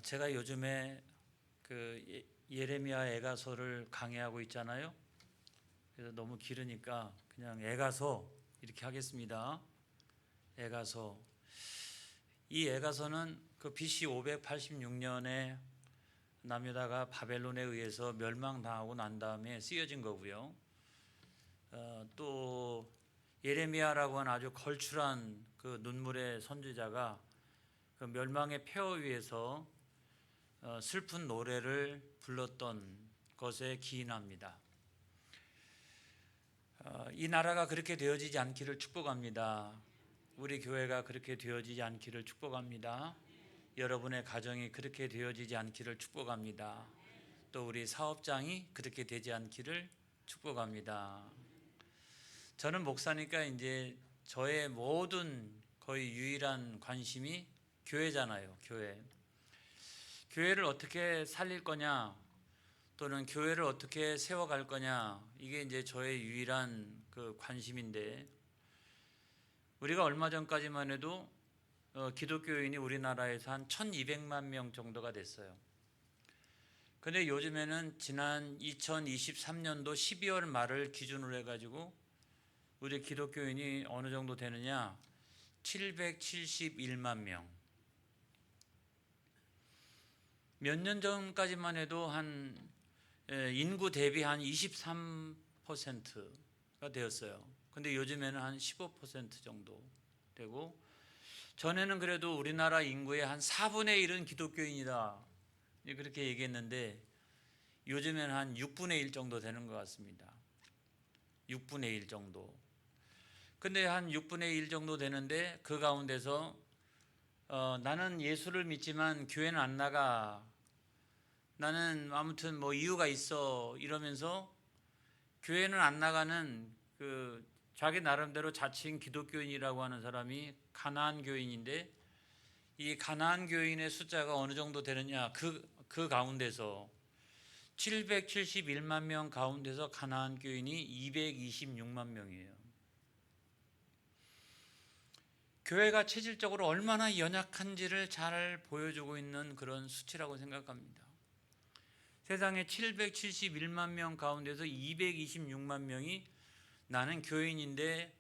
제가 요즘에 예레미야 애가서를 강의하고 있잖아요. 그래서 너무 길으니까 그냥 애가서 이렇게 하겠습니다. 애가서. 이 애가서는 BC 586년에 남유다가 바벨론에 의해서 멸망당하고 난 다음에 쓰여진 거고요. 또 예레미야라고 하는 아주 걸출한 눈물의 선지자가 멸망의 폐허 위에서 슬픈 노래를 불렀던 것에 기인합니다. 이 나라가 그렇게 되어지지 않기를 축복합니다. 우리 교회가 그렇게 되어지지 않기를 축복합니다. 여러분의 가정이 그렇게 되어지지 않기를 축복합니다. 또 우리 사업장이 그렇게 되지 않기를 축복합니다. 저는 목사니까 이제 저의 모든 거의 유일한 관심이 교회잖아요. 교회를 어떻게 살릴 거냐, 또는 교회를 어떻게 세워갈 거냐, 이게 이제 저의 유일한 관심인데, 우리가 얼마 전까지만 해도 기독교인이 우리나라에서 한 1200만 명 정도가 됐어요. 근데 요즘에는 지난 2023년도 12월 말을 기준으로 해가지고 우리 기독교인이 어느 정도 되느냐, 771만 명. 몇 년 전까지만 해도 인구 대비 한 23%가 되었어요. 근데 요즘에는 한 15% 정도 되고, 전에는 그래도 우리나라 인구의 한 4분의 1은 기독교인이다, 그렇게 얘기했는데 요즘에는 한 6분의 1 정도 되는 것 같습니다. 6분의 1 정도. 근데 한 6분의 1 정도 되는데 그 가운데서 나는 예수를 믿지만 교회는 안 나가, 나는 아무튼 뭐 이유가 있어, 이러면서 교회는 안 나가는 자기 나름대로 자칭 기독교인이라고 하는 사람이 가나안 교인인데, 이 가나안 교인의 숫자가 어느 정도 되느냐, 그 가운데서 771만 명 가운데서 가나안 교인이 226만 명이에요. 교회가 체질적으로 얼마나 연약한지를 잘 보여주고 있는 그런 수치라고 생각합니다. 세상에 771만 명 가운데서 226만 명이 나는 교인인데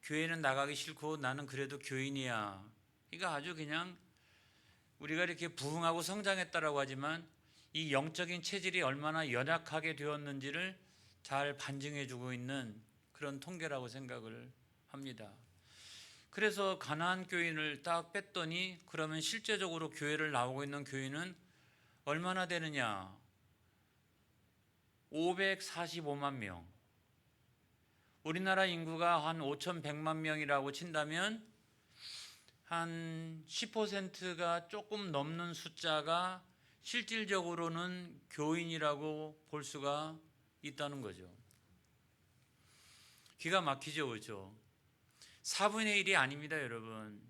교회는 나가기 싫고 나는 그래도 교인이야. 이거 아주 그냥 우리가 이렇게 부흥하고 성장했다라고 하지만 이 영적인 체질이 얼마나 연약하게 되었는지를 잘 반증해주고 있는 그런 통계라고 생각을 합니다. 그래서 가나안 교인을 딱 뺐더니 그러면 실제적으로 교회를 나오고 있는 교인은 얼마나 되느냐? 545만 명. 우리나라 인구가 한 5,100만 명이라고 친다면 한 10%가 조금 넘는 숫자가 실질적으로는 교인이라고 볼 수가 있다는 거죠. 기가 막히죠, 그렇죠? 4분의 1이 아닙니다, 여러분.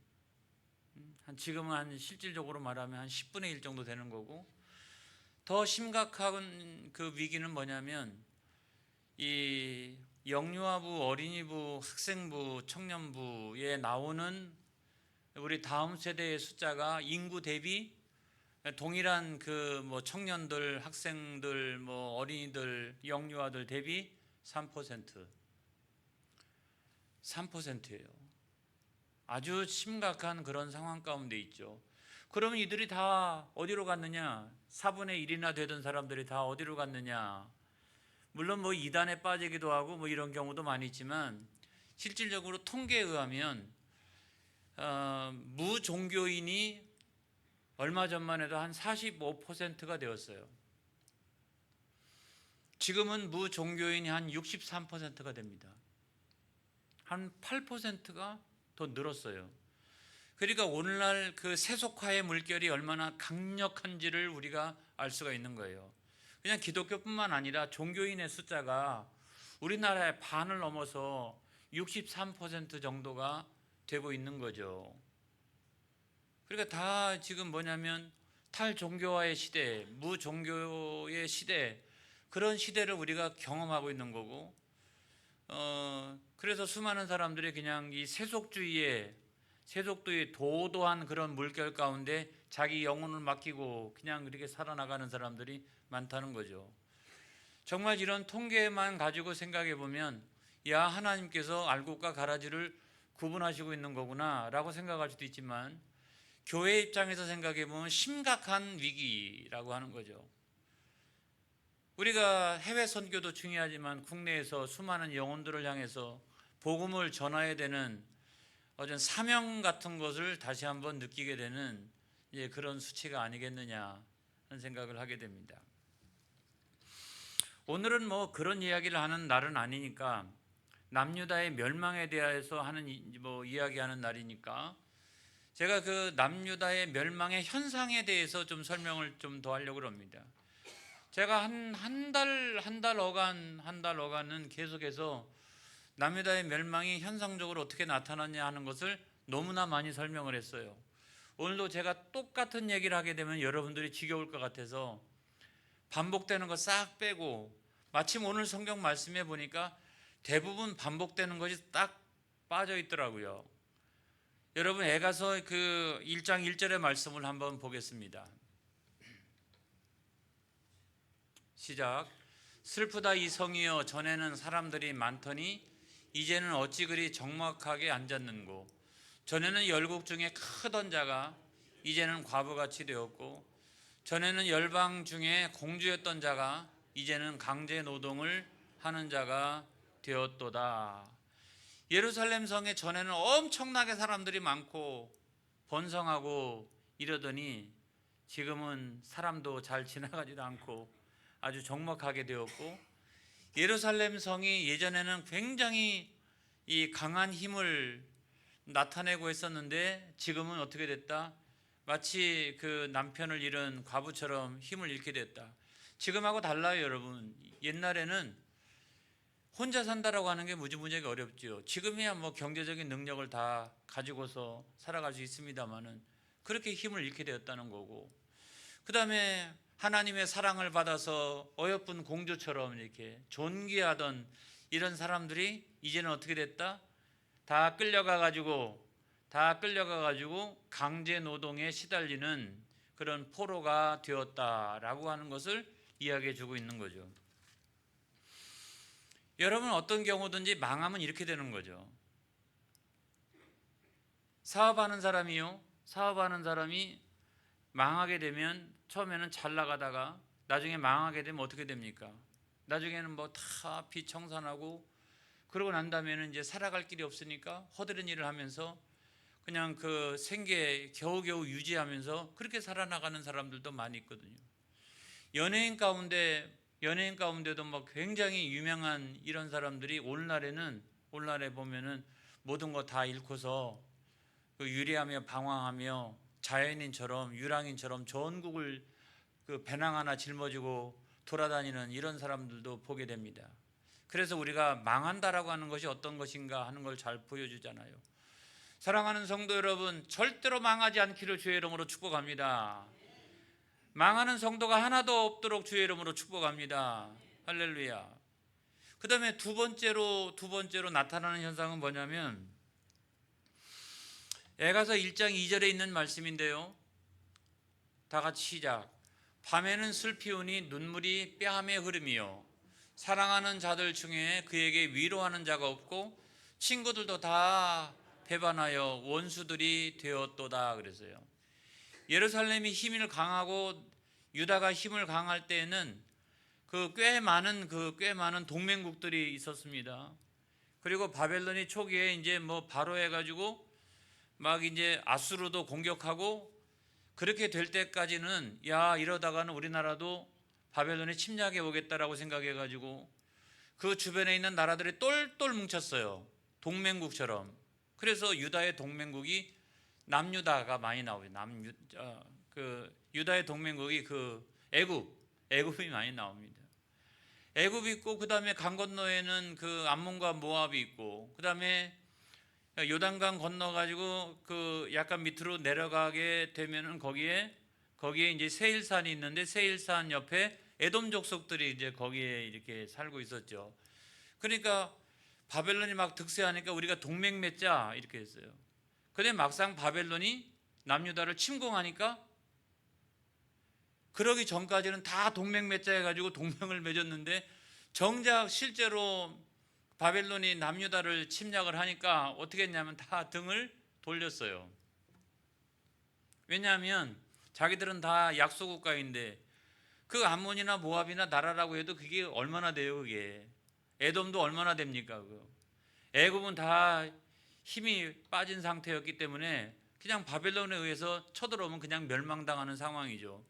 지금은 한 실질적으로 말하면 한 10분의 1 정도 되는 거고, 더 심각한 위기는 뭐냐면 이 영유아부, 어린이부, 학생부, 청년부에 나오는 우리 다음 세대의 숫자가 인구 대비 동일한 청년들, 학생들, 어린이들, 영유아들 대비 3%예요. 아주 심각한 그런 상황 가운데 있죠. 그러면 이들이 다 어디로 갔느냐? 4분의 1이나 되던 사람들이 다 어디로 갔느냐? 물론 이단에 빠지기도 하고 이런 경우도 많이 있지만, 실질적으로 통계에 의하면 무종교인이 얼마 전만 해도 한 45%가 되었어요. 지금은 무종교인이 한 63%가 됩니다. 한 8%가 더 늘었어요. 그러니까 오늘날 세속화의 물결이 얼마나 강력한지를 우리가 알 수가 있는 거예요. 그냥 기독교뿐만 아니라 종교인의 숫자가 우리나라의 반을 넘어서 63% 정도가 되고 있는 거죠. 그러니까 다 지금 뭐냐면 탈종교화의 시대, 무종교의 시대, 그런 시대를 우리가 경험하고 있는 거고, 그래서 수많은 사람들이 그냥 이 세속주의에 세속도의 도도한 그런 물결 가운데 자기 영혼을 맡기고 그냥 그렇게 살아나가는 사람들이 많다는 거죠. 정말 이런 통계만 가지고 생각해 보면 야, 하나님께서 알곡과 가라지를 구분하시고 있는 거구나 라고 생각할 수도 있지만 교회 입장에서 생각해 보면 심각한 위기라고 하는 거죠. 우리가 해외 선교도 중요하지만 국내에서 수많은 영혼들을 향해서 복음을 전해야 되는 어떤 사명 같은 것을 다시 한번 느끼게 되는 그런 수치가 아니겠느냐 하는 생각을 하게 됩니다. 오늘은 뭐 그런 이야기를 하는 날은 아니니까 남유다의 멸망에 대해서 하는 이야기하는 날이니까 제가 그 남유다의 멸망의 현상에 대해서 좀 설명을 좀 더 하려고 합니다. 제가 한 달 어간은 계속해서 남유다의 멸망이 현상적으로 어떻게 나타났냐 하는 것을 너무나 많이 설명을 했어요. 오늘도 제가 똑같은 얘기를 하게 되면 여러분들이 지겨울 것 같아서 반복되는 거 싹 빼고, 마침 오늘 성경 말씀해 보니까 대부분 반복되는 것이 딱 빠져 있더라고요. 여러분 에가서 그 1장 1절의 말씀을 한번 보겠습니다. 시작. 슬프다 이 성이여, 전에는 사람들이 많더니 이제는 어찌 그리 적막하게 앉았는고. 전에는 열국 중에 크던 자가 이제는 과부같이 되었고, 전에는 열방 중에 공주였던 자가 이제는 강제 노동을 하는 자가 되었도다. 예루살렘 성에 전에는 엄청나게 사람들이 많고 번성하고 이러더니 지금은 사람도 잘 지나가지도 않고 아주 적막하게 되었고, 예루살렘 성이 예전에는 굉장히 이 강한 힘을 나타내고 했었는데 지금은 어떻게 됐다? 마치 그 남편을 잃은 과부처럼 힘을 잃게 됐다. 지금하고 달라요, 여러분. 옛날에는 혼자 산다라고 하는 게 무지무지하게 어렵죠. 지금이야 뭐 경제적인 능력을 다 가지고서 살아갈 수 있습니다만은 그렇게 힘을 잃게 되었다는 거고, 그 다음에 하나님의 사랑을 받아서 어여쁜 공주처럼 이렇게 존귀하던 이런 사람들이 이제는 어떻게 됐다? 다 끌려가 가지고 강제 노동에 시달리는 그런 포로가 되었다라고 하는 것을 이야기해 주고 있는 거죠. 여러분, 어떤 경우든지 망하면 이렇게 되는 거죠. 사업하는 사람이 망하게 되면 처음에는 잘 나가다가 나중에 망하게 되면 어떻게 됩니까? 나중에는 뭐 다 비청산하고, 그러고 난 다음에는 이제 살아갈 길이 없으니까 허드렛 일을 하면서 그냥 그 생계 겨우겨우 유지하면서 그렇게 살아나가는 사람들도 많이 있거든요. 연예인 가운데도 막 굉장히 유명한 이런 사람들이 오늘날에 보면은 모든 거 다 잃고서 그 유리하며 방황하며 자연인처럼 유랑인처럼 전국을 그 배낭 하나 짊어지고 돌아다니는 이런 사람들도 보게 됩니다. 그래서 우리가 망한다라고 하는 것이 어떤 것인가 하는 걸 잘 보여주잖아요. 사랑하는 성도 여러분, 절대로 망하지 않기를 주의 이름으로 축복합니다. 망하는 성도가 하나도 없도록 주의 이름으로 축복합니다. 할렐루야. 그 다음에 두 번째로 나타나는 현상은 뭐냐면 에가서 1장 2절에 있는 말씀인데요. 다 같이 시작. 밤에는 슬피 우니 눈물이 뺨에 흐름이요, 사랑하는 자들 중에 그에게 위로하는 자가 없고 친구들도 다 배반하여 원수들이 되었도다 그랬어요. 예루살렘이 힘을 강하고 유다가 힘을 강할 때에는 꽤 많은 동맹국들이 있었습니다. 그리고 바벨론이 초기에 이제 뭐 바로 해가지고 막 이제 아수르도 공격하고 그렇게 될 때까지는 야, 이러다가는 우리나라도 바벨론이 침략해 오겠다라고 생각해가지고 그 주변에 있는 나라들이 똘똘 뭉쳤어요. 동맹국처럼. 그래서 유다의 동맹국이 남유다가 많이 나오죠. 유다의 동맹국이 애굽이 많이 나옵니다. 애굽이 있고, 그 다음에 강 건너에는 그 암몬과 모압이 있고, 그 다음에 요단강 건너가지고 그 약간 밑으로 내려가게 되면은 거기에 이제 세일산이 있는데 세일산 옆에 에돔 족속들이 이제 거기에 이렇게 살고 있었죠. 그러니까 바벨론이 막 득세하니까 우리가 동맹 맺자 이렇게 했어요. 근데 막상 바벨론이 남유다를 침공하니까 그러기 전까지는 다 동맹 맺자 해가지고 동맹을 맺었는데 정작 실제로 바벨론이 남유다를 침략을 하니까 어떻게 했냐면 다 등을 돌렸어요. 왜냐하면 자기들은 다 약소국가인데 그 암몬이나 모압이나 나라라고 해도 그게 얼마나 돼요. 그게 에돔도 얼마나 됩니까? 애굽은 다 힘이 빠진 상태였기 때문에 그냥 바벨론에 의해서 쳐들어오면 그냥 멸망당하는 상황이죠.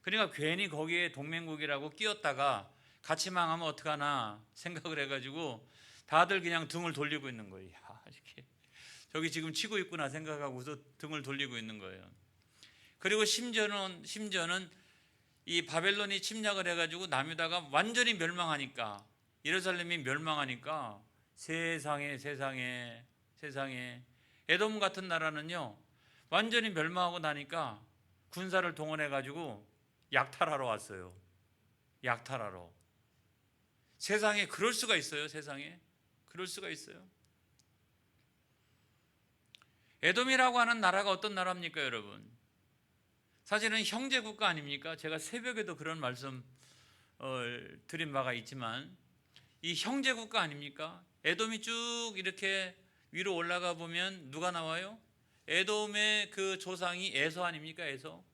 그러니까 괜히 거기에 동맹국이라고 끼었다가 같이 망하면 어떡하나 생각을 해가지고 다들 그냥 등을 돌리고 있는 거예요. 야, 이렇게 저기 지금 치고 있구나 생각하고서 등을 돌리고 있는 거예요. 그리고 심지어는 이 바벨론이 침략을 해가지고 남유다가 완전히 멸망하니까, 예루살렘이 멸망하니까 세상에 에돔 같은 나라는요 완전히 멸망하고 나니까 군사를 동원해가지고 약탈하러 왔어요. 약탈하러. 세상에 그럴 수가 있어요. 세상에 그럴 수가 있어요. 에돔이라고 하는 나라가 어떤 나라입니까, 여러분? 사실은 형제 국가 아닙니까? 제가 새벽에도 그런 말씀 드린 바가 있지만 이 형제 국가 아닙니까? 에돔이 쭉 이렇게 위로 올라가 보면 누가 나와요? 에돔의 그 조상이 에서 아닙니까? 에서.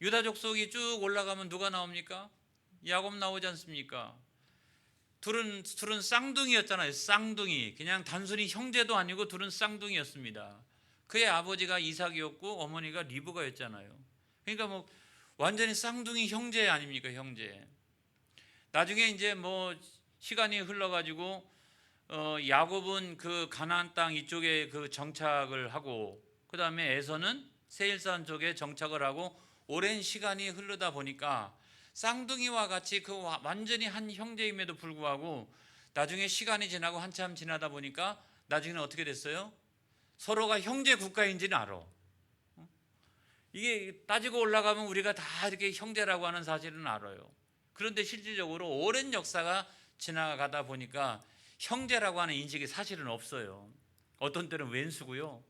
유다 족속이 쭉 올라가면 누가 나옵니까? 야곱 나오지 않습니까? 둘은 쌍둥이였잖아요. 쌍둥이. 그냥 단순히 형제도 아니고 둘은 쌍둥이였습니다. 그의 아버지가 이삭이었고 어머니가 리브가였잖아요. 그러니까 뭐 완전히 쌍둥이 형제 아닙니까? 형제. 나중에 이제 뭐 시간이 흘러가지고 야곱은 그 가나안 땅 이쪽에 그 정착을 하고, 그 다음에 에서는 세일산 쪽에 정착을 하고, 오랜 시간이 흐르다 보니까 쌍둥이와 같이 그 완전히 한 형제임에도 불구하고 나중에 시간이 지나고 한참 지나다 보니까 나중에는 어떻게 됐어요? 서로가 형제 국가인지는 알아. 이게 따지고 올라가면 우리가 다 이렇게 형제라고 하는 사실은 알아요. 그런데 실질적으로 오랜 역사가 지나가다 보니까 형제라고 하는 인식이 사실은 없어요. 어떤 때는 왼수고요.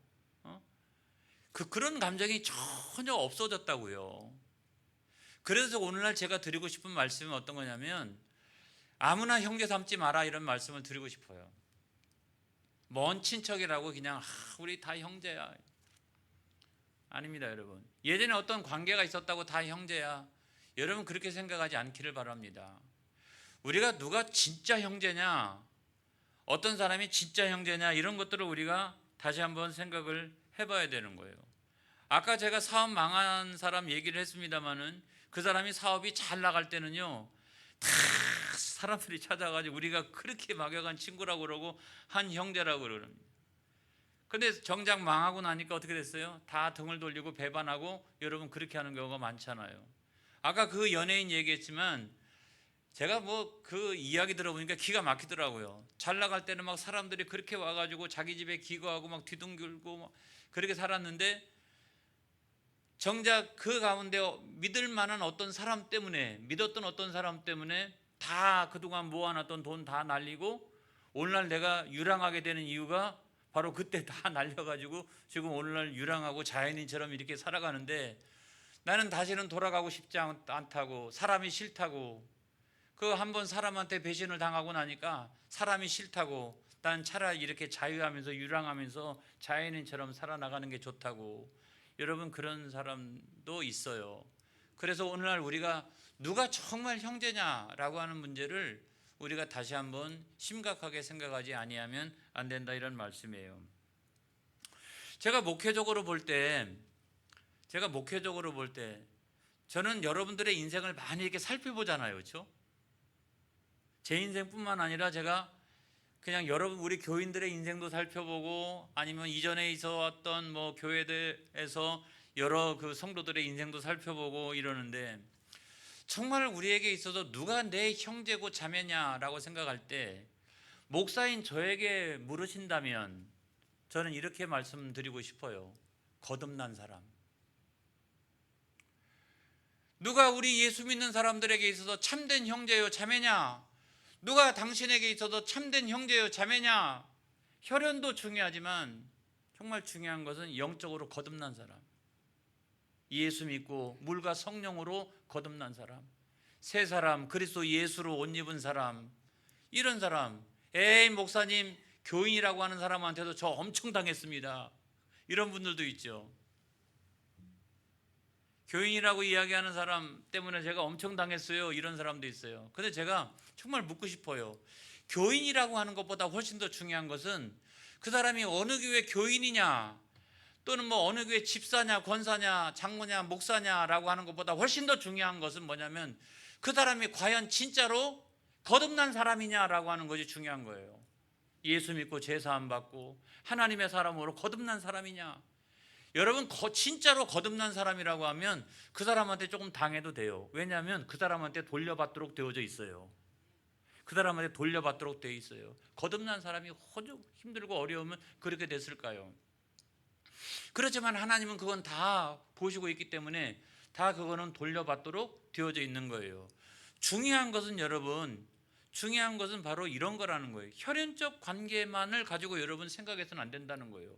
그런 감정이 전혀 없어졌다고요. 그래서 오늘날 제가 드리고 싶은 말씀은 어떤 거냐면 아무나 형제 삼지 마라, 이런 말씀을 드리고 싶어요. 먼 친척이라고 그냥 우리 다 형제야. 아닙니다, 여러분. 예전에 어떤 관계가 있었다고 다 형제야. 여러분 그렇게 생각하지 않기를 바랍니다. 우리가 누가 진짜 형제냐, 어떤 사람이 진짜 형제냐, 이런 것들을 우리가 다시 한번 생각을 해봐야 되는 거예요. 아까 제가 사업 망한 사람 얘기를 했습니다마는 그 사람이 사업이 잘 나갈 때는요 다 사람들이 찾아가지고 우리가 그렇게 막역한 친구라고 그러고 한 형제라고 그럽니다. 근데 정작 망하고 나니까 어떻게 됐어요? 다 등을 돌리고 배반하고, 여러분 그렇게 하는 경우가 많잖아요. 아까 그 연예인 얘기했지만 제가 뭐 그 이야기 들어보니까 기가 막히더라고요. 잘 나갈 때는 막 사람들이 그렇게 와가지고 자기 집에 기거하고 막 뒤둥글고 막 그렇게 살았는데, 정작 그 가운데 믿을 만한 어떤 사람 때문에, 믿었던 어떤 사람 때문에 다 그동안 모아놨던 돈 다 날리고 오늘날 내가 유랑하게 되는 이유가 바로 그때 다 날려가지고 지금 오늘날 유랑하고 자연인처럼 이렇게 살아가는데, 나는 다시는 돌아가고 싶지 않다고, 사람이 싫다고, 그 한번 사람한테 배신을 당하고 나니까 사람이 싫다고, 난 차라리 이렇게 자유하면서 유랑하면서 자연인처럼 살아나가는 게 좋다고. 여러분 그런 사람도 있어요. 그래서 오늘날 우리가 누가 정말 형제냐라고 하는 문제를 우리가 다시 한번 심각하게 생각하지 아니하면 안 된다, 이런 말씀이에요. 제가 목회적으로 볼 때 저는 여러분들의 인생을 많이 이렇게 살펴보잖아요. 그렇죠? 제 인생뿐만 아니라 제가 그냥 여러분 우리 교인들의 인생도 살펴보고, 아니면 이전에 있어왔던 뭐 교회들에서 여러 그 성도들의 인생도 살펴보고 이러는데, 정말 우리에게 있어서 누가 내 형제고 자매냐라고 생각할 때 목사인 저에게 물으신다면 저는 이렇게 말씀드리고 싶어요. 거듭난 사람. 누가 우리 예수 믿는 사람들에게 있어서 참된 형제요 자매냐? 누가 당신에게 있어서 참된 형제요 자매냐? 혈연도 중요하지만 정말 중요한 것은 영적으로 거듭난 사람, 예수 믿고 물과 성령으로 거듭난 사람, 새 사람, 그리스도 예수로 옷 입은 사람, 이런 사람. 에이 목사님, 교인이라고 하는 사람한테도 저 엄청 당했습니다, 이런 분들도 있죠. 교인이라고 이야기하는 사람 때문에 제가 엄청 당했어요, 이런 사람도 있어요. 근데 제가 정말 묻고 싶어요. 교인이라고 하는 것보다 훨씬 더 중요한 것은 그 사람이 어느 교회 교인이냐, 또는 뭐 어느 교회 집사냐, 권사냐, 장로냐, 목사냐라고 하는 것보다 훨씬 더 중요한 것은 뭐냐면 그 사람이 과연 진짜로 거듭난 사람이냐라고 하는 것이 중요한 거예요. 예수 믿고 제사함 받고 하나님의 사람으로 거듭난 사람이냐. 여러분, 진짜로 거듭난 사람이라고 하면 그 사람한테 조금 당해도 돼요. 왜냐하면 그 사람한테 돌려받도록 되어져 있어요. 그 사람한테 돌려받도록 되어 있어요. 거듭난 사람이 힘들고 어려우면 그렇게 됐을까요? 그렇지만 하나님은 그건 다 보시고 있기 때문에 다 그거는 돌려받도록 되어져 있는 거예요. 중요한 것은 여러분, 중요한 것은 바로 이런 거라는 거예요. 혈연적 관계만을 가지고 여러분 생각해서는 안 된다는 거예요.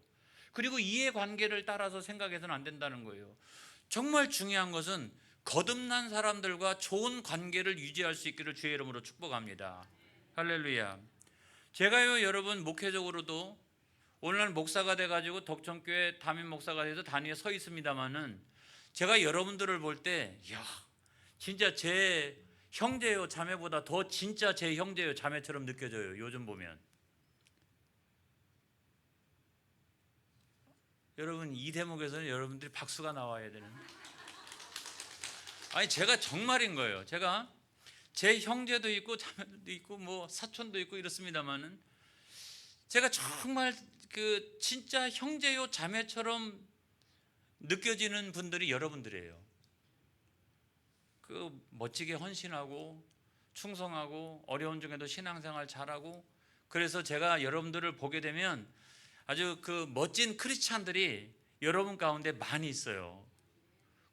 그리고 이해관계를 따라서 생각해서는 안 된다는 거예요. 정말 중요한 것은 거듭난 사람들과 좋은 관계를 유지할 수 있기를 주의 이름으로 축복합니다. 할렐루야. 제가요 여러분 목회적으로도 오늘날 목사가 돼가지고 덕천교회 담임 목사가 돼서 단위에 서 있습니다마는 제가 여러분들을 볼 때 진짜 제 형제요 자매보다 더 진짜 제 형제요 자매처럼 느껴져요. 요즘 보면 여러분 이 대목에서는 여러분들이 박수가 나와야 되는. 아니 제가 정말인 거예요. 제가 제 형제도 있고 자매도 있고 뭐 사촌도 있고 이렇습니다만은 제가 정말 그 진짜 형제요 자매처럼 느껴지는 분들이 여러분들이에요. 그 멋지게 헌신하고 충성하고 어려운 중에도 신앙생활 잘하고, 그래서 제가 여러분들을 보게 되면 아주 그 멋진 크리스찬들이 여러분 가운데 많이 있어요.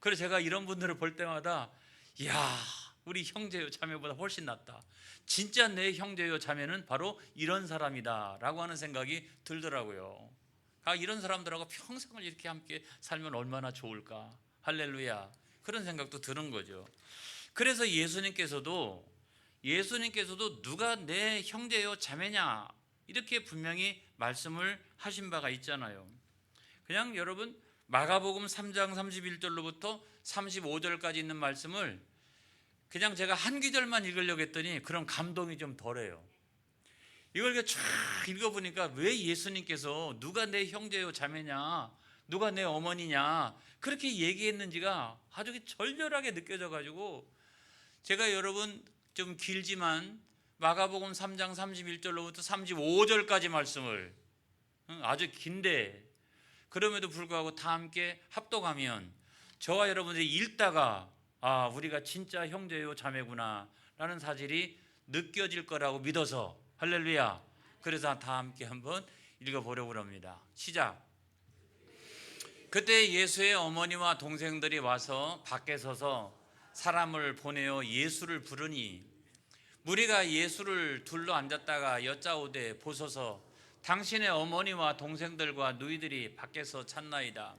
그래서 제가 이런 분들을 볼 때마다 우리 형제요 자매보다 훨씬 낫다, 진짜 내 형제요 자매는 바로 이런 사람이다 라고 하는 생각이 들더라고요. 이런 사람들하고 평생을 이렇게 함께 살면 얼마나 좋을까. 할렐루야. 그런 생각도 드는 거죠. 그래서 예수님께서도 누가 내 형제요 자매냐 이렇게 분명히 말씀을 하신 바가 있잖아요. 그냥 여러분 마가복음 3장 31절로부터 35절까지 있는 말씀을 그냥 제가 한 구절만 읽으려고 했더니 그런 감동이 좀 덜해요. 이걸 쫙 읽어보니까 왜 예수님께서 누가 내 형제요 자매냐, 누가 내 어머니냐 그렇게 얘기했는지가 아주 절절하게 느껴져가지고 제가 여러분 좀 길지만 마가복음 3장 31절로부터 35절까지 말씀을 아주 긴데 그럼에도 불구하고 다 함께 합독하면 저와 여러분들이 읽다가 우리가 진짜 형제요 자매구나 라는 사실이 느껴질 거라고 믿어서, 할렐루야. 그래서 다 함께 한번 읽어보려고 합니다. 시작. 그때 예수의 어머니와 동생들이 와서 밖에 서서 사람을 보내어 예수를 부르니 무리가 예수를 둘러 앉았다가 여짜오되 보소서 당신의 어머니와 동생들과 누이들이 밖에서 찾나이다.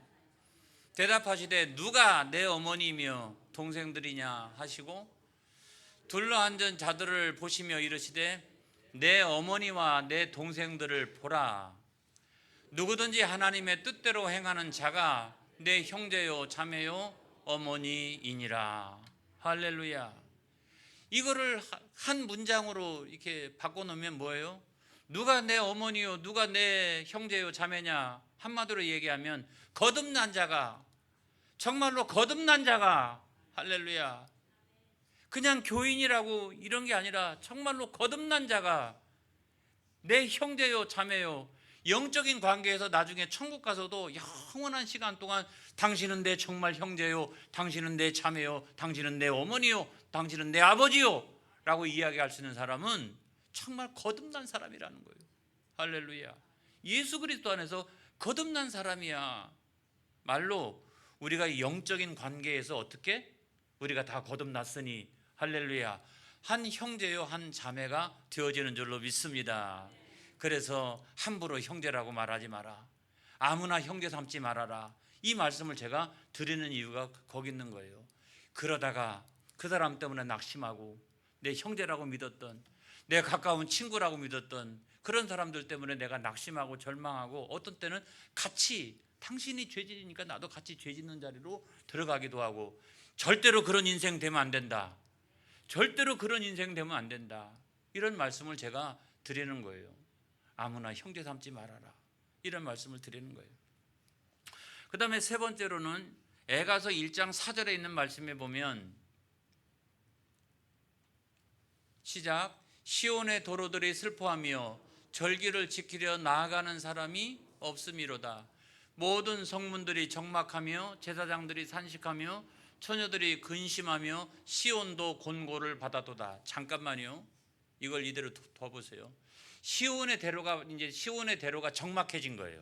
대답하시되 누가 내 어머니이며 동생들이냐 하시고 둘러 앉은 자들을 보시며 이르시되 내 어머니와 내 동생들을 보라. 누구든지 하나님의 뜻대로 행하는 자가 내 형제요 자매요 어머니이니라. 할렐루야. 이거를 한 문장으로 이렇게 바꿔놓으면 뭐예요? 누가 내 어머니요 누가 내 형제요 자매냐, 한마디로 얘기하면 거듭난 자가, 정말로 거듭난 자가, 할렐루야. 그냥 교인이라고 이런 게 아니라 정말로 거듭난 자가 내 형제요 자매요, 영적인 관계에서 나중에 천국 가서도 영원한 시간 동안 당신은 내 정말 형제요, 당신은 내 자매요, 당신은 내 어머니요, 당신은 내 아버지요 라고 이야기할 수 있는 사람은 정말 거듭난 사람이라는 거예요. 할렐루야. 예수 그리스도 안에서 거듭난 사람이야. 말로 우리가 영적인 관계에서 어떻게 우리가 다 거듭났으니 할렐루야 한 형제요 한 자매가 되어지는 줄로 믿습니다. 그래서 함부로 형제라고 말하지 마라. 아무나 형제 삼지 말아라. 이 말씀을 제가 드리는 이유가 거기 있는 거예요. 그러다가 그 사람 때문에 낙심하고 내 형제라고 믿었던, 내 가까운 친구라고 믿었던 그런 사람들 때문에 내가 낙심하고 절망하고 어떤 때는 같이 당신이 죄짓으니까 나도 같이 죄짓는 자리로 들어가기도 하고, 절대로 그런 인생 되면 안 된다. 절대로 그런 인생 되면 안 된다. 이런 말씀을 제가 드리는 거예요. 아무나 형제 삼지 말아라. 이런 말씀을 드리는 거예요. 그 다음에 세 번째로는 에가서 1장 4절에 있는 말씀에 보면 시작. 시온의 도로들이 슬퍼하며 절기를 지키려 나아가는 사람이 없음이로다. 모든 성문들이 적막하며 제사장들이 산식하며 처녀들이 근심하며 시온도 곤고를 받아도다. 잠깐만요. 이걸 이대로 더 보세요. 시온의 대로가 적막해진 거예요.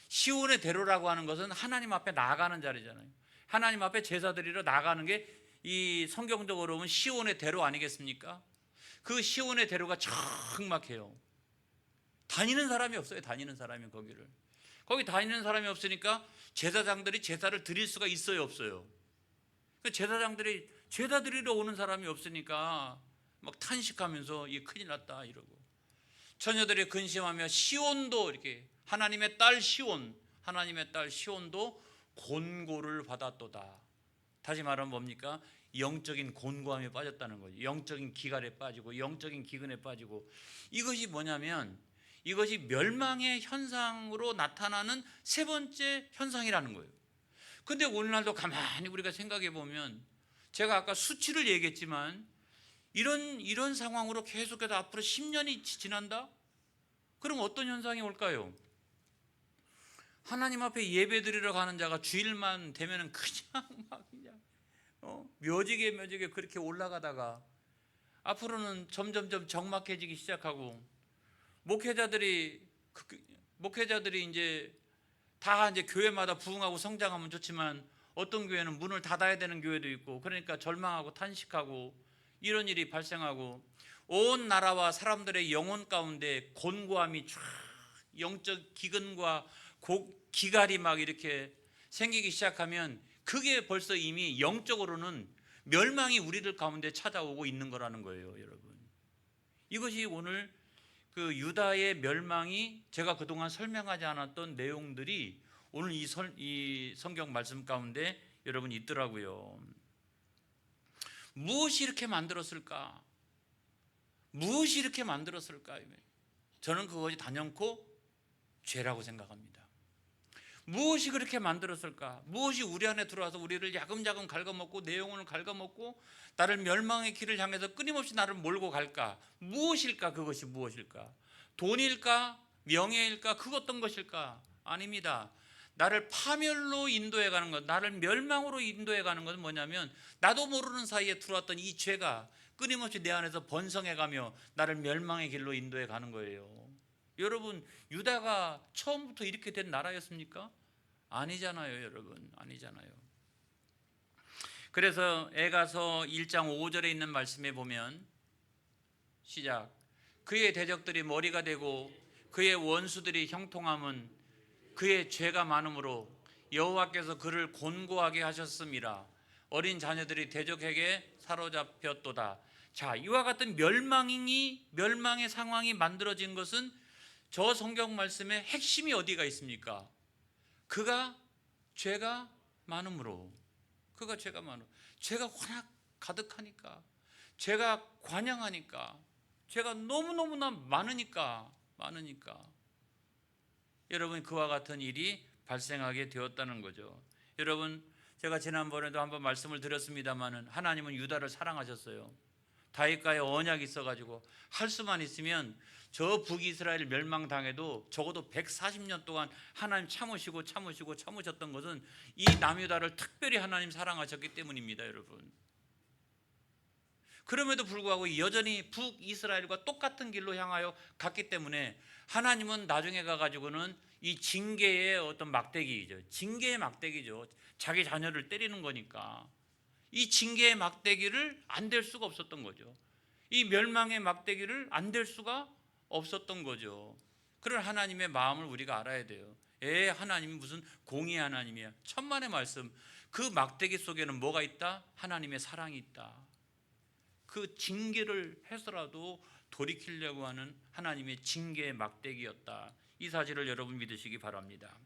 시온의 대로라고 하는 것은 하나님 앞에 나아가는 자리잖아요. 하나님 앞에 제사 드리러 나가는 게 이 성경적으로 보면 시온의 대로 아니겠습니까? 그 시온의 대로가 적막해요. 다니는 사람이 없어요. 다니는 사람이 거기를. 거기 다니는 사람이 없으니까 제사장들이 제사를 드릴 수가 있어요, 없어요? 제사장들이 제사 드리러 오는 사람이 없으니까 막 탄식하면서 이 큰일 났다 이러고, 처녀들이 근심하며 시온도 이렇게 하나님의 딸 시온도 곤고를 받았도다. 다시 말하면 뭡니까? 영적인 곤고함에 빠졌다는 거죠. 영적인 기갈에 빠지고 영적인 기근에 빠지고. 이것이 뭐냐면 이것이 멸망의 현상으로 나타나는 세 번째 현상이라는 거예요. 근데 오늘날도 가만히 우리가 생각해 보면, 제가 아까 수치를 얘기했지만 이런 상황으로 계속해서 앞으로 10년이 지난다? 그럼 어떤 현상이 올까요? 하나님 앞에 예배 드리러 가는 자가 주일만 되면은 그냥 막 묘지게 그렇게 올라가다가 앞으로는 점점점 적막해지기 시작하고, 목회자들이 이제 다 이제 교회마다 부흥하고 성장하면 좋지만 어떤 교회는 문을 닫아야 되는 교회도 있고, 그러니까 절망하고 탄식하고 이런 일이 발생하고, 온 나라와 사람들의 영혼 가운데 곤고함이 쫙, 영적 기근과 기갈이 막 이렇게 생기기 시작하면 그게 벌써 이미 영적으로는 멸망이 우리들 가운데 찾아오고 있는 거라는 거예요, 여러분. 이것이 오늘 그 유다의 멸망이, 제가 그동안 설명하지 않았던 내용들이 오늘 이 성경 말씀 가운데 여러분 있더라고요. 무엇이 이렇게 만들었을까? 무엇이 이렇게 만들었을까? 저는 그것이 단연코 죄라고 생각합니다. 무엇이 그렇게 만들었을까? 무엇이 우리 안에 들어와서 우리를 야금야금 갉아먹고 내 영혼을 갉아먹고 나를 멸망의 길을 향해서 끊임없이 나를 몰고 갈까? 무엇일까? 그것이 무엇일까? 돈일까? 명예일까? 그 어떤 것일까? 아닙니다. 나를 파멸로 인도해 가는 것, 나를 멸망으로 인도해 가는 것은 뭐냐면, 나도 모르는 사이에 들어왔던 이 죄가 끊임없이 내 안에서 번성해 가며 나를 멸망의 길로 인도해 가는 거예요. 여러분, 유다가 처음부터 이렇게 된 나라였습니까? 아니잖아요, 여러분. 아니잖아요. 그래서 에가서 1장 5절에 있는 말씀에 보면 시작. 그의 대적들이 머리가 되고 그의 원수들이 형통함은 그의 죄가 많음으로 여호와께서 그를 곤고하게 하셨음이라. 어린 자녀들이 대적에게 사로잡혔도다. 자, 이와 같은 멸망의 상황이 만들어진 것은 저 성경 말씀의 핵심이 어디가 있습니까? 그가 죄가 많음으로. 죄가 워낙 가득하니까, 죄가 관영하니까, 죄가 너무너무나 많으니까 여러분, 그와 같은 일이 발생하게 되었다는 거죠. 여러분, 제가 지난번에도 한번 말씀을 드렸습니다마는 하나님은 유다를 사랑하셨어요. 다윗과의 언약이 있어가지고 할 수만 있으면 저 북이스라엘 멸망당해도 적어도 140년 동안 하나님 참으셨던 것은 이 남유다를 특별히 하나님 사랑하셨기 때문입니다, 여러분. 그럼에도 불구하고 여전히 북이스라엘과 똑같은 길로 향하여 갔기 때문에 하나님은 나중에 가가지고는 이 징계의 어떤 징계의 막대기죠. 자기 자녀를 때리는 거니까 이 징계의 막대기를 안 댈 수가 없었던 거죠. 이 멸망의 막대기를 안 댈 수가 없었던 거죠. 그런 하나님의 마음을 우리가 알아야 돼요. 하나님이 무슨 공의 하나님이야. 천만의 말씀. 그 막대기 속에는 뭐가 있다? 하나님의 사랑이 있다. 그 징계를 해서라도 돌이키려고 하는 하나님의 징계의 막대기였다. 이 사실을 여러분 믿으시기 바랍니다.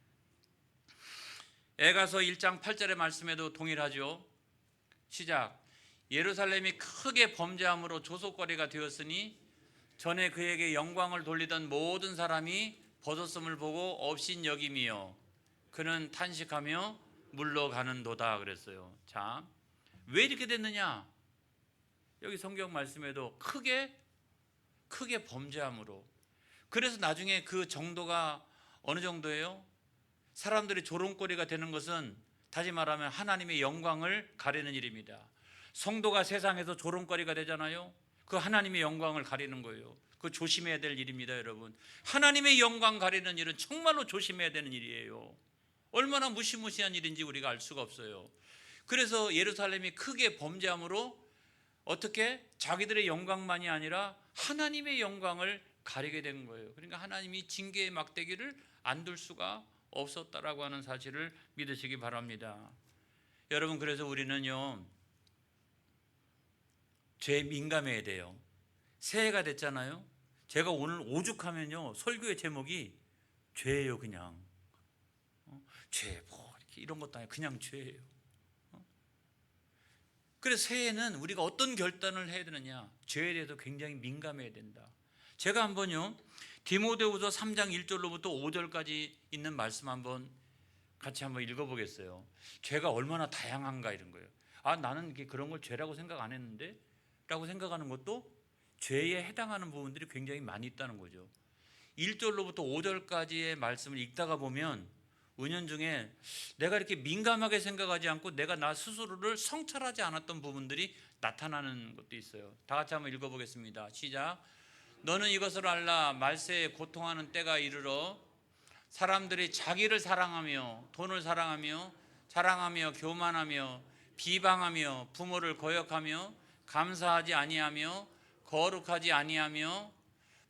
에가서 1장 8절의 말씀에도 동일하죠. 시작. 예루살렘이 크게 범죄함으로 조속거리가 되었으니 전에 그에게 영광을 돌리던 모든 사람이 벗었음을 보고 업신여김이요 그는 탄식하며 물러가는도다 그랬어요. 자, 왜 이렇게 됐느냐? 여기 성경 말씀에도 크게 범죄함으로. 그래서 나중에 그 정도가 어느 정도예요? 사람들이 조롱거리가 되는 것은 다시 말하면 하나님의 영광을 가리는 일입니다. 성도가 세상에서 조롱거리가 되잖아요. 그 하나님의 영광을 가리는 거예요. 그거 조심해야 될 일입니다, 여러분. 하나님의 영광 가리는 일은 정말로 조심해야 되는 일이에요. 얼마나 무시무시한 일인지 우리가 알 수가 없어요. 그래서 예루살렘이 크게 범죄함으로 어떻게 자기들의 영광만이 아니라 하나님의 영광을 가리게 된 거예요. 그러니까 하나님이 징계의 막대기를 안 둘 수가 없었다라고 하는 사실을 믿으시기 바랍니다. 여러분, 그래서 우리는요, 죄에 민감해야 돼요. 새해가 됐잖아요. 제가 오늘 오죽하면요, 설교의 제목이 죄예요. 그냥 죄, 뭐 이렇게 이런 것도 아니고 그냥 죄예요. 그래서 새해는 우리가 어떤 결단을 해야 되느냐, 죄에 대해서 굉장히 민감해야 된다. 제가 한번요, 디모데후서 3장 1절로부터 5절까지 있는 말씀 한번 같이 한번 읽어보겠어요. 죄가 얼마나 다양한가 이런 거예요. 아, 나는 그런 걸 죄라고 생각 안 했는데 라고 생각하는 것도 죄에 해당하는 부분들이 굉장히 많이 있다는 거죠. 1절로부터 5절까지의 말씀을 읽다가 보면 은연중에 내가 이렇게 민감하게 생각하지 않고 내가 나 스스로를 성찰하지 않았던 부분들이 나타나는 것도 있어요. 다 같이 한번 읽어보겠습니다. 시작. 너는 이것을 알라. 말세에 고통하는 때가 이르러 사람들이 자기를 사랑하며 돈을 사랑하며 자랑하며 교만하며 비방하며 부모를 거역하며 감사하지 아니하며 거룩하지 아니하며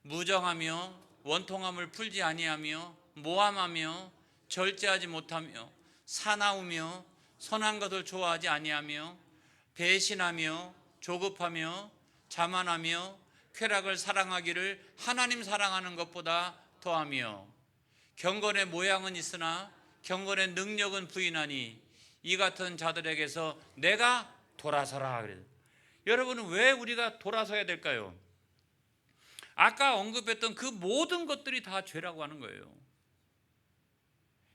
무정하며 원통함을 풀지 아니하며 모함하며 절제하지 못하며 사나우며 선한 것을 좋아하지 아니하며 배신하며 조급하며 자만하며 쾌락을 사랑하기를 하나님 사랑하는 것보다 더하며 경건의 모양은 있으나 경건의 능력은 부인하니 이 같은 자들에게서 내가 돌아서라. 그래요. 여러분은 왜 우리가 돌아서야 될까요? 아까 언급했던 그 모든 것들이 다 죄라고 하는 거예요.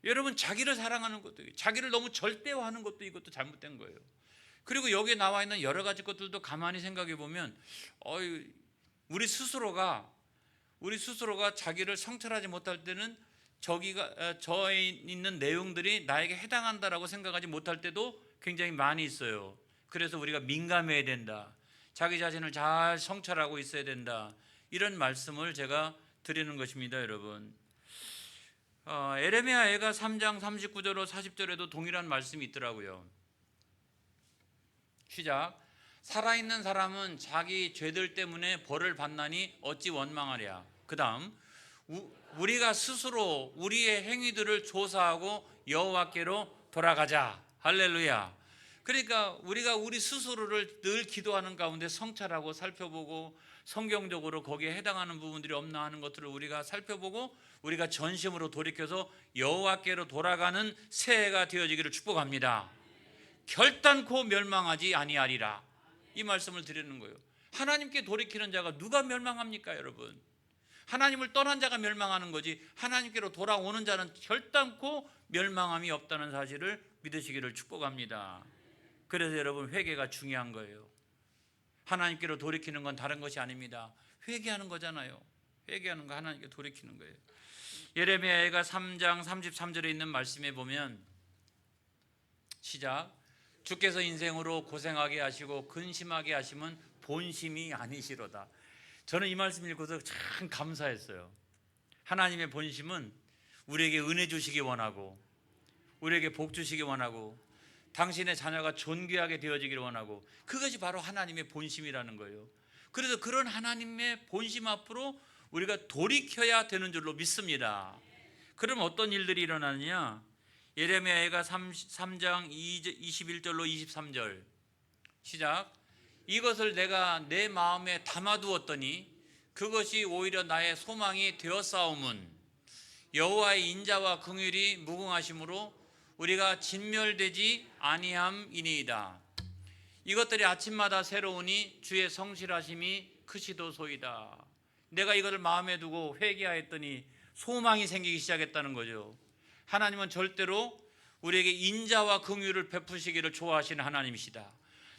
여러분, 자기를 사랑하는 것도, 자기를 너무 절대화하는 것도, 이것도 잘못된 거예요. 그리고 여기에 나와 있는 여러 가지 것들도 가만히 생각해 보면 우리 스스로가 자기를 성찰하지 못할 때는 저에 있는 내용들이 나에게 해당한다라고 생각하지 못할 때도 굉장히 많이 있어요. 그래서 우리가 민감해야 된다. 자기 자신을 잘 성찰하고 있어야 된다. 이런 말씀을 제가 드리는 것입니다, 여러분. 에레미야가 3장 39절로 40절에도 동일한 말씀이 있더라고요. 시작. 살아있는 사람은 자기 죄들 때문에 벌을 받나니 어찌 원망하랴. 그 다음, 우리가 스스로 우리의 행위들을 조사하고 여호와께로 돌아가자. 할렐루야. 그러니까 우리가 우리 스스로를 늘 기도하는 가운데 성찰하고 살펴보고 성경적으로 거기에 해당하는 부분들이 없나 하는 것들을 우리가 살펴보고 우리가 전심으로 돌이켜서 여호와께로 돌아가는 새해가 되어지기를 축복합니다. 결단코 멸망하지 아니하리라. 이 말씀을 드리는 거예요. 하나님께 돌이키는 자가 누가 멸망합니까, 여러분? 하나님을 떠난 자가 멸망하는 거지 하나님께로 돌아오는 자는 결단코 멸망함이 없다는 사실을 믿으시기를 축복합니다. 그래서 여러분, 회개가 중요한 거예요. 하나님께로 돌이키는 건 다른 것이 아닙니다. 회개하는 거잖아요. 회개하는 거, 하나님께 돌이키는 거예요. 예레미야가 3장 33절에 있는 말씀에 보면 시작. 주께서 인생으로 고생하게 하시고 근심하게 하심은 본심이 아니시로다. 저는 이 말씀 읽고서 참 감사했어요. 하나님의 본심은 우리에게 은혜 주시기 원하고 우리에게 복 주시기 원하고 당신의 자녀가 존귀하게 되어지기를 원하고, 그것이 바로 하나님의 본심이라는 거예요. 그래서 그런 하나님의 본심 앞으로 우리가 돌이켜야 되는 줄로 믿습니다. 그럼 어떤 일들이 일어나느냐? 예레미야가 3장 21절로 23절 시작. 이것을 내가 내 마음에 담아두었더니 그것이 오히려 나의 소망이 되었사오문 여호와의 인자와 긍휼이 무궁하심으로 우리가 진멸되지 아니함이니이다. 이것들이 아침마다 새로우니 주의 성실하심이 크시도소이다. 내가 이것을 마음에 두고 회개하였더니 소망이 생기기 시작했다는 거죠. 하나님은 절대로 우리에게 인자와 긍휼을 베푸시기를 좋아하시는 하나님이시다.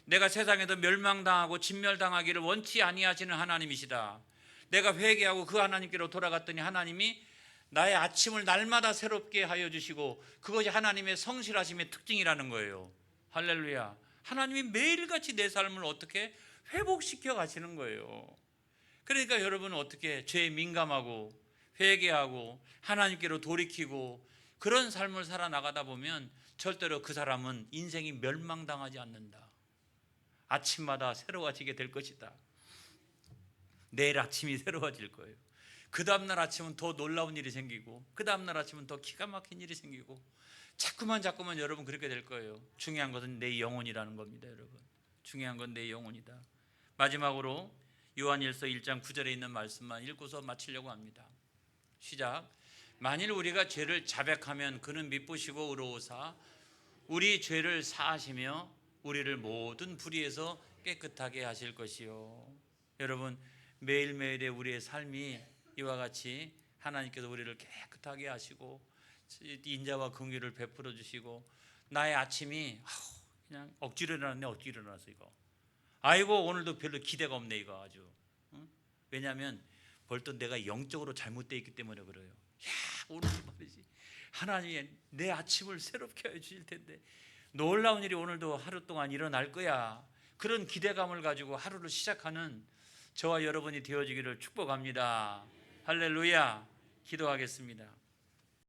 내가 세상에서 멸망당하고 진멸당하기를 원치 아니하시는 하나님이시다. 내가 회개하고 그 하나님께로 돌아갔더니 하나님이 나의 아침을 날마다 새롭게 하여 주시고 그것이 하나님의 성실하심의 특징이라는 거예요. 할렐루야. 하나님이 매일같이 내 삶을 어떻게 회복시켜 가시는 거예요. 그러니까 여러분은 어떻게 죄에 민감하고 회개하고 하나님께로 돌이키고 그런 삶을 살아나가다 보면 절대로 그 사람은 인생이 멸망당하지 않는다. 아침마다 새로워지게 될 것이다. 내일 아침이 새로워질 거예요. 그 다음날 아침은 더 놀라운 일이 생기고 그 다음날 아침은 더 기가 막힌 일이 생기고 자꾸만 여러분 그렇게 될 거예요. 중요한 것은 내 영혼이라는 겁니다. 여러분, 중요한 건 내 영혼이다. 마지막으로 요한일서 1장 9절에 있는 말씀만 읽고서 마치려고 합니다. 시작. 만일 우리가 죄를 자백하면 그는 미쁘시고 의로우사 우리 죄를 사하시며 우리를 모든 불의에서 깨끗하게 하실 것이요. 여러분, 매일매일의 우리의 삶이 이와 같이 하나님께서 우리를 깨끗하게 하시고 인자와 긍휼을 베풀어 주시고 나의 아침이 그냥 억지로 일어났네. 억지로 일어나서 이거 아이고 오늘도 별로 기대가 없네 이거 아주. 왜냐하면 벌써 내가 영적으로 잘못되어 있기 때문에 그래요. 오늘 말이지 하나님이 내 아침을 새롭게 해주실 텐데 놀라운 일이 오늘도 하루 동안 일어날 거야. 그런 기대감을 가지고 하루를 시작하는 저와 여러분이 되어지기를 축복합니다. 할렐루야. 기도하겠습니다.